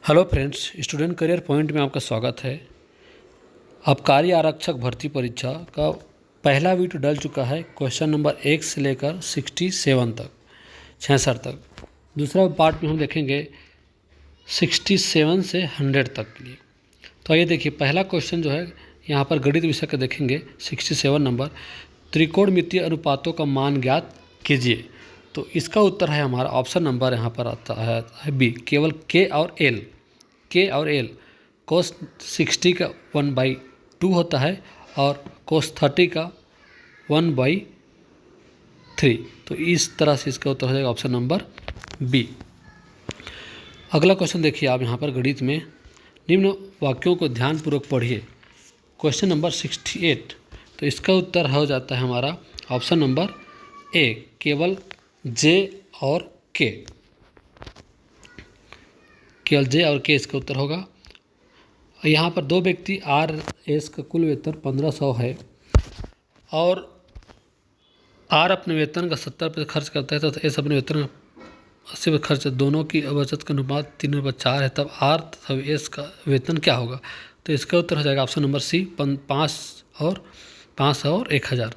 Hello friends, student career point में आपका स्वागत है। आबकारी आरक्षक भर्ती परीक्षा का पहला वीडियो डल चुका है। क्वेश्चन नंबर 1 से लेकर 67 तक 66 तक। दूसरा पार्ट में हम देखेंगे 67 से 100 तक के लिए। तो आइए देखिए, पहला क्वेश्चन जो है यहाँ पर गणित विषय का देखेंगे। 67 नंबर, त्रिकोणमितीय अनुपातों का मान ज्ञात कीजिए। तो इसका उत्तर है हमारा ऑप्शन नंबर यहाँ पर आता है बी, केवल के और एल। कोस 60 का 1/2 होता है और कोस 30 का 1/3। तो इस तरह से इसका उत्तर हो जाएगा ऑप्शन नंबर बी। अगला क्वेश्चन देखिए आप यहाँ पर गणित में, निम्न वाक्यों को ध्यानपूर्वक पढ़िए। क्वेश्चन नंबर 68, तो इसका उत्तर हो जाता है हमारा ऑप्शन नंबर ए, केवल जे और के। केवल जे और के इसका उत्तर होगा। यहाँ पर दो व्यक्ति आर एस का कुल वेतन 1500 है और आर अपने वेतन का 70% खर्च करता है तथा एस अपने वेतन का 80% खर्च, दोनों की बचत का अनुपात 3/4 है। तब आर तथा एस का वेतन क्या होगा? तो इसका उत्तर हो जाएगा ऑप्शन नंबर सी, 500 और 1000।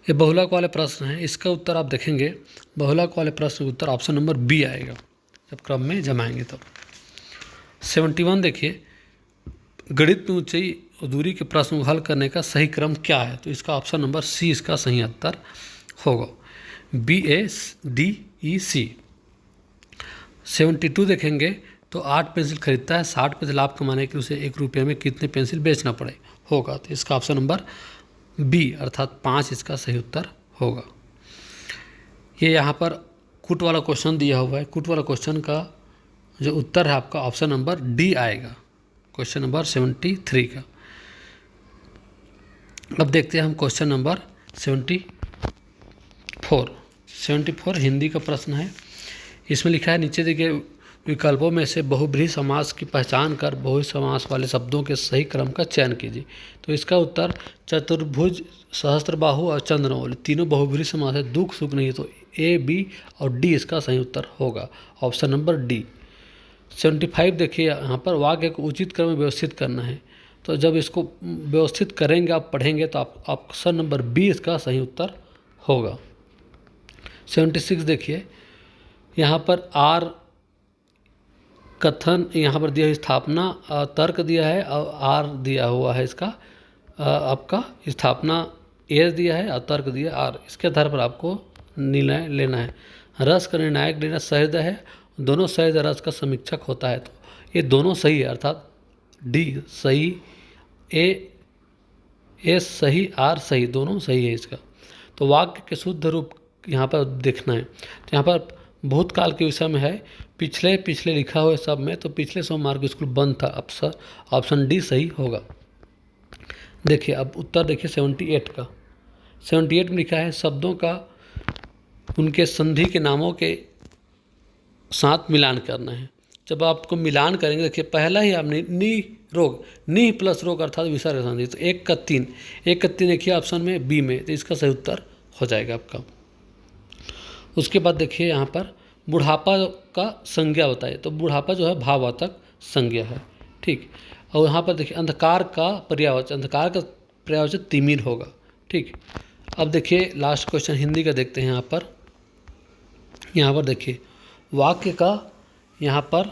ये बहुलक वाले प्रश्न हैं। इसका उत्तर आप देखेंगे, बहुलक वाले प्रश्न का उत्तर ऑप्शन नंबर बी आएगा जब क्रम में जमाएंगे तब। 71 देखिए, गणित में ऊंचाई और दूरी के प्रश्न को हल करने का सही क्रम क्या है? तो इसका ऑप्शन नंबर सी इसका सही उत्तर होगा, BADEC। 72 देखेंगे, तो 8 पेंसिल खरीदता है, 60% लाभ कमाने के उसे 1 रुपये में कितने पेंसिल बेचना पड़े होगा? तो इसका ऑप्शन नंबर बी अर्थात 5 इसका सही उत्तर होगा। ये यहाँ पर कुट वाला क्वेश्चन दिया हुआ है। कुट वाला क्वेश्चन का जो उत्तर है आपका ऑप्शन नंबर डी आएगा, क्वेश्चन नंबर 73 का। अब देखते हैं हम क्वेश्चन नंबर 74 हिंदी का प्रश्न है। इसमें लिखा है, नीचे देखिए विकल्पों में से बहुब्रीहि समास की पहचान कर बहुब्रीहि समास वाले शब्दों के सही क्रम का चयन कीजिए। तो इसका उत्तर चतुर्भुज, सहस्त्रबाहु और चंद्रमौली तीनों बहुब्रीहि समास है, दुख सुख नहीं। तो ए, बी और डी इसका सही उत्तर होगा, ऑप्शन नंबर डी। 75 देखिए, यहाँ पर वाक्य को उचित क्रम में व्यवस्थित करना है। तो जब इसको व्यवस्थित करेंगे, आप पढ़ेंगे, तो आप ऑप्शन नंबर बी इसका सही उत्तर होगा। 76 देखिए, यहाँ पर आर कथन, यहाँ पर दिया है स्थापना, तर्क दिया है और आर दिया हुआ है इसका आपका स्थापना एस दिया है और तर्क दिया आर। इसके आधार पर आपको निर्णय लेना है। रस का निर्णायक निर्णय सहृदय है, दोनों सहृदय रस का समीक्षक होता है। तो ये दोनों सही है, अर्थात डी सही, ए एस सही, आर सही, दोनों सही है इसका। तो वाक्य के शुद्ध रूप यहाँ पर देखना है। तो यहाँ पर भूतकाल के विषय में है, पिछले लिखा हुआ है सब में, तो पिछले सोमवार को स्कूल बंद था, ऑप्शन डी सही होगा। देखिए अब उत्तर देखिए 78 का। 78 में लिखा है, शब्दों का उनके संधि के नामों के साथ मिलान करना है। जब आपको मिलान करेंगे, देखिए पहला ही आपने नि प्लस रोग अर्थात विसर्ग संधि, तो 1 का 3 देखिए ऑप्शन में बी में, तो इसका सही उत्तर हो जाएगा आपका। उसके बाद देखिए यहाँ पर बुढ़ापा का संज्ञा बताइए। तो बुढ़ापा जो है भाववाचक संज्ञा है, ठीक। और यहाँ पर देखिए अंधकार का पर्यायवाचक तिमिर होगा, ठीक। अब देखिए लास्ट क्वेश्चन हिंदी का देखते हैं। यहाँ पर देखिए वाक्य का यहाँ पर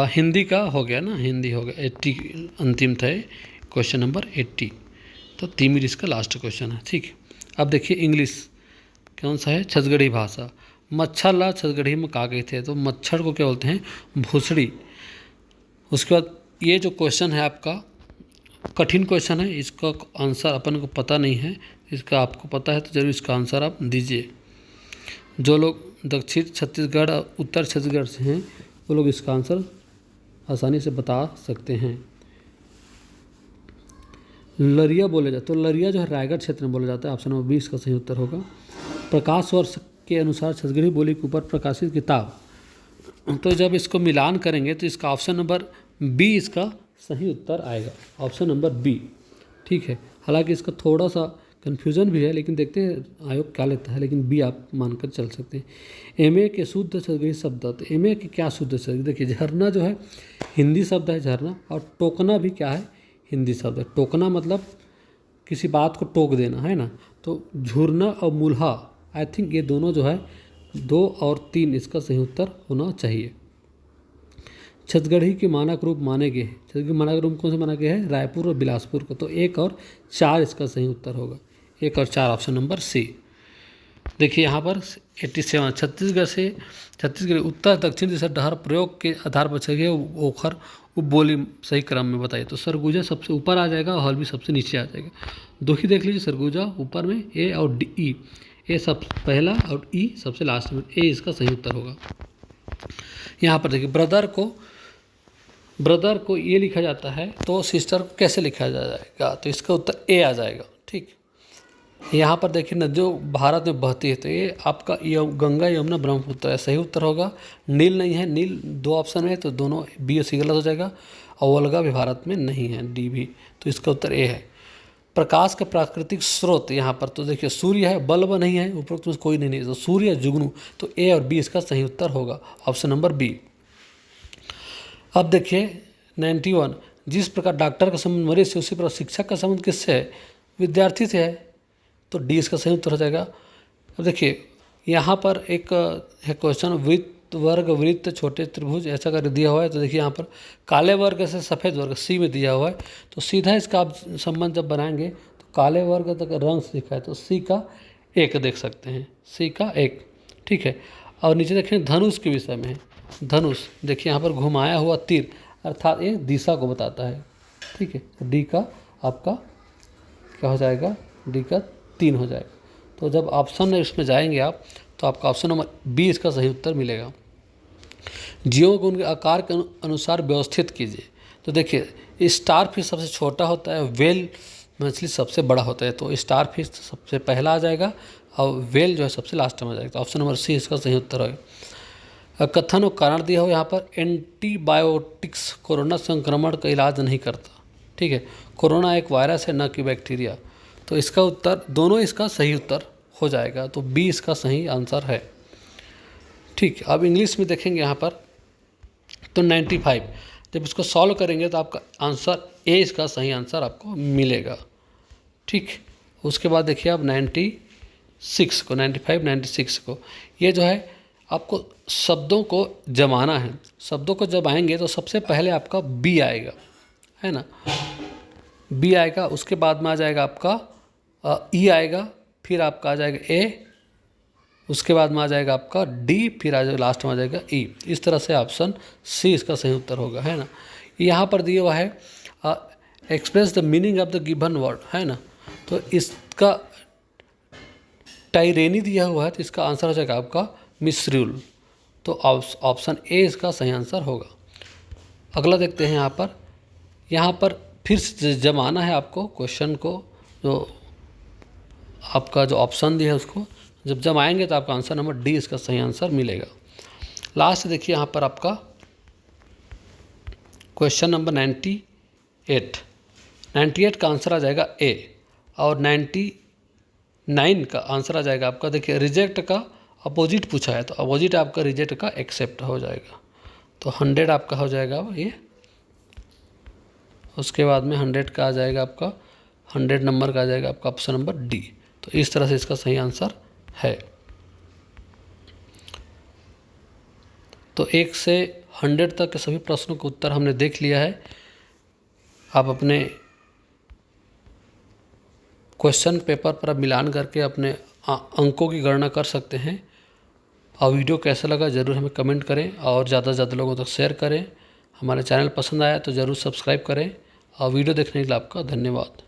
हिंदी का हो गया ना, हिंदी हो गया 80 अंतिम था क्वेश्चन नंबर 80, तो तिमिर इसका लास्ट क्वेश्चन है, ठीक। अब देखिए इंग्लिश कौन सा है? छत्तीसगढ़ी भाषा। मच्छर ला छत्तीसगढ़ी में का गए थे? तो मच्छर को क्या बोलते हैं? भूसड़ी। उसके बाद ये जो क्वेश्चन है आपका कठिन क्वेश्चन है, इसका आंसर अपन को पता नहीं है, इसका आपको पता है तो जरूर इसका आंसर आप दीजिए। जो लोग दक्षिण छत्तीसगढ़ और उत्तर छत्तीसगढ़ से हैं वो लोग इसका आंसर आसानी से बता सकते हैं। लरिया बोले जाते, तो लरिया जो है रायगढ़ क्षेत्र में बोला जाता है, ऑप्शन नंबर 20 का सही उत्तर होगा। प्रकाश वर्ष के अनुसार छत्तीसगढ़ी बोली के ऊपर प्रकाशित किताब, तो जब इसको मिलान करेंगे तो इसका ऑप्शन नंबर बी इसका सही उत्तर आएगा, ऑप्शन नंबर बी, ठीक है। हालांकि इसका थोड़ा सा कन्फ्यूज़न भी है, लेकिन देखते हैं आयोग क्या लेता है, लेकिन बी आप मानकर चल सकते हैं। एमए के शुद्ध छत्तीसगढ़ी शब्द, तो एमए के क्या शुद्ध छत्तीसगढ़ी, देखिए झरना जो है हिंदी शब्द है झरना, और टोकना भी क्या है, हिंदी शब्द है। टोकना मतलब किसी बात को टोक देना, है ना। तो झुरना और मुल्हा, आई थिंक ये दोनों जो है 2 और 3 इसका सही उत्तर होना चाहिए। छत्तीसगढ़ी के मानक रूप माने गए हैं, छत्तीसगढ़ी मानक रूप कौन से माना गया है, रायपुर और बिलासपुर को। तो 1 और 4 इसका सही उत्तर होगा, 1 और 4 ऑप्शन नंबर सी। देखिए यहाँ पर 87 छत्तीसगढ़ उत्तर दक्षिण दिशा डहर प्रयोग के आधार पर चाहिए ओखर उपबोली सही क्रम में बताइए। तो सरगुजा सबसे ऊपर आ जाएगा और हल्बी सबसे नीचे आ जाएगा। दो ही देख लीजिए, सरगुजा ऊपर में ए और डी ई, ए सब पहला और ई सबसे लास्ट में, ए इसका सही उत्तर होगा। यहाँ पर देखिए ब्रदर को ये लिखा जाता है, तो सिस्टर को कैसे लिखा जाएगा, तो इसका उत्तर ए आ जाएगा। ठीक, यहाँ पर देखिए नदियों भारत में बहती है, तो ये आपका गंगा यमुना ब्रह्मपुत्र है, सही उत्तर होगा। नील नहीं है, नील 2 ऑप्शन है, तो दोनों बी और सी गलत हो जाएगा। और वोल्गा भी भारत में नहीं है, डी भी, तो इसका उत्तर ए है। प्रकाश का प्राकृतिक स्रोत यहाँ पर तो देखिए सूर्य है, बल्ब नहीं है, उपरोक्त में कोई नहीं है, तो सूर्य जुगनू, तो ए और बी इसका सही उत्तर होगा, ऑप्शन नंबर बी। अब देखिए 91, जिस प्रकार डॉक्टर का संबंध मरीज से, उसी प्रकार शिक्षक का संबंध किससे है, विद्यार्थी से है, तो डी इसका सही उत्तर हो जाएगा। अब देखिए यहाँ पर एक है क्वेश्चन, वृत्त वर्ग वृत्त छोटे त्रिभुज ऐसा कर दिया हुआ है, तो देखिए यहाँ पर काले वर्ग से सफ़ेद वर्ग सी में दिया हुआ है, तो सीधा इसका आप संबंध जब बनाएंगे तो काले वर्ग तक रंग से दिखा है, तो सी का 1 देख सकते हैं, सी का 1। ठीक है, और नीचे देखें धनुष के विषय में है, धनुष देखिए यहाँ पर घुमाया हुआ तीर, अर्थात ये दिशा को बताता है। ठीक है, डी का आपका क्या हो जाएगा, डी का 3 हो जाएगा। तो जब ऑप्शन में इसमें जाएंगे आप, तो आपका ऑप्शन नंबर बी इसका सही उत्तर मिलेगा। जीवों को उनके आकार के अनुसार व्यवस्थित कीजिए। तो देखिए स्टार फिश सबसे छोटा होता है, वेल मछली सबसे बड़ा होता है, तो स्टार फिश सबसे पहला आ जाएगा और वेल जो है सबसे लास्ट में आ जाएगा, तो ऑप्शन नंबर सी इसका सही उत्तर होगा। कथन और कारण दिया हो यहाँ पर, एंटीबायोटिक्स कोरोना संक्रमण का इलाज नहीं करता। ठीक है, कोरोना एक वायरस है, न कि बैक्टीरिया, तो इसका उत्तर दोनों इसका सही उत्तर हो जाएगा, तो बी इसका सही आंसर है। ठीक, अब इंग्लिश में देखेंगे यहाँ पर, तो 95 जब इसको सॉल्व करेंगे तो आपका आंसर ए इसका सही आंसर आपको मिलेगा। ठीक, उसके बाद देखिए आप 96 को, 95 96 को, ये जो है आपको शब्दों को जमाना है। शब्दों को जब आएंगे तो सबसे पहले आपका बी आएगा, है ना, बी आएगा, उसके बाद में आ जाएगा आपका ई आएगा, फिर आपका आ जाएगा ए, उसके बाद में आ जाएगा आपका डी, फिर आ जाएगा लास्ट में आ जाएगा ई। इस तरह से ऑप्शन सी इसका सही उत्तर होगा, है ना। यहाँ पर दिया हुआ है express the meaning of the given word, है ना, तो इसका टाइरेनी दिया हुआ है, तो इसका आंसर हो जाएगा आपका मिसरूल, तो ऑप्शन ए इसका सही आंसर होगा। अगला देखते हैं यहाँ पर फिर से जमाना है आपको क्वेश्चन को, जो आपका जो ऑप्शन दिया है उसको जब जमाएंगे तो आपका आंसर नंबर डी इसका सही आंसर मिलेगा। लास्ट देखिए यहाँ पर आपका क्वेश्चन नंबर 98 का आंसर आ जाएगा ए, और 99 का आंसर आ जाएगा आपका, देखिए रिजेक्ट का अपोजिट पूछा है, तो अपोजिट आपका रिजेक्ट का एक्सेप्ट हो जाएगा, तो 100 आपका हो जाएगा ये। उसके बाद में 100 का आ जाएगा आपका, 100 नंबर का आ जाएगा आपका ऑप्शन नंबर डी, तो इस तरह से इसका सही आंसर है। तो 1 से 100 तक के सभी प्रश्नों का उत्तर हमने देख लिया है। आप अपने क्वेश्चन पेपर पर मिलान करके अपने अंकों की गणना कर सकते हैं। और वीडियो कैसा लगा ज़रूर हमें कमेंट करें और ज़्यादा से ज़्यादा लोगों तक शेयर करें। हमारे चैनल पसंद आया तो ज़रूर सब्सक्राइब करें, और वीडियो देखने के लिए आपका धन्यवाद।